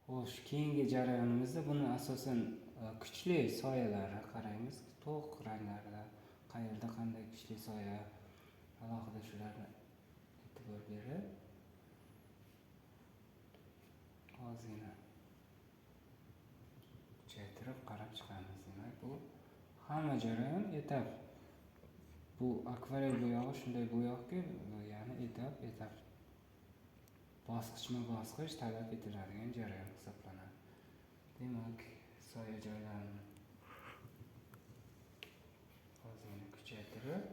Xo'sh, keyingi jarayonimizda buni asosan kuchli soyalarni qaraymiz. To'q ranglarda qayerda qanday kuchli soya, alohida shularni e'tibor berib, ozgina kuchaytirib qarab chiqamiz. Demak, bu hamma jarayon etap. Bu akvarel bo'yog'i shunday bo'yoqki, ya'ni etap bosqichma-bosqich talab etiladigan jarayon hisoblanadi. Demak, soya joylarini ozgina kuchaytirib,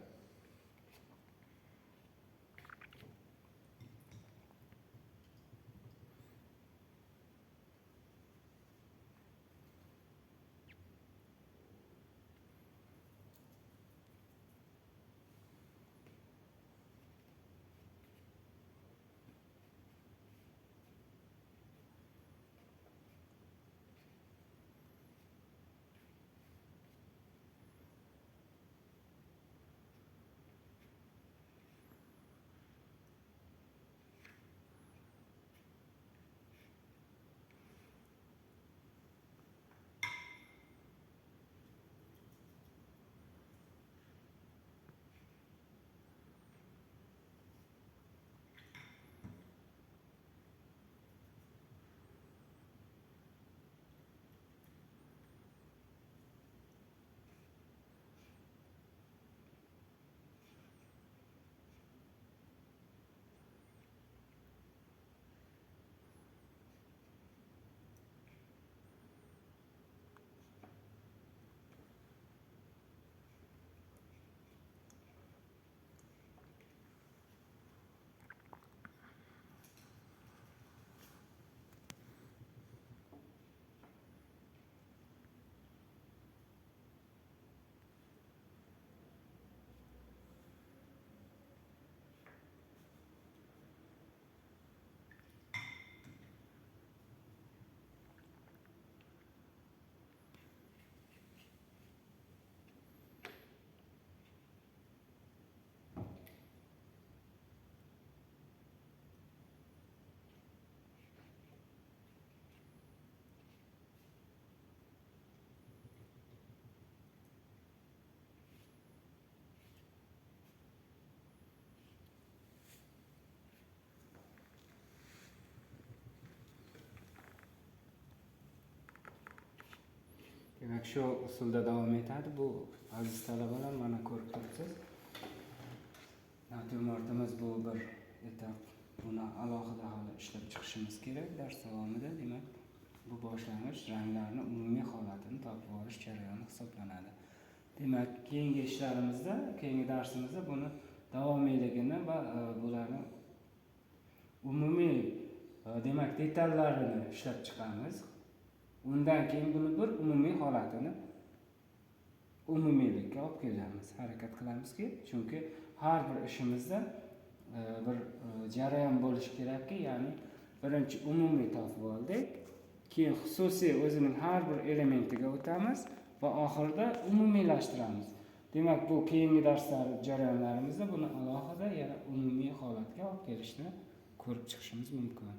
demak shu usulda davom etadi. Bu aziz talabalar, mana ko'rib turibsiz. Nativorimiz bu bir etap. Buni alohida hali ishlab chiqishimiz kerak dars davomida. Demak, bu boshlang'ich ranglarni umumiy holatini topib olish jarayoni hisoblanadi. Demak, keyingi ishlarimizda, keyingi darsimizda buni davomiyligini va bularni umumiy demak detallarini ishlab chiqamiz. Undan keyin buni bir umumiy holatini umumiylikka olib kelamiz. Harakat qilamizki, chunki har bir ishimizda bir jarayon bo'lishi kerakki, ya'ni birinchi umumiy topib oldik, keyin xususiy o'zining har bir elementiga o'tamiz va oxirida umumiylashtiramiz. Demak, bu keyingi darslar jarayonlarimizda buni alohida yana umumiy holatga olib kelishni ko'rib chiqishimiz mumkin.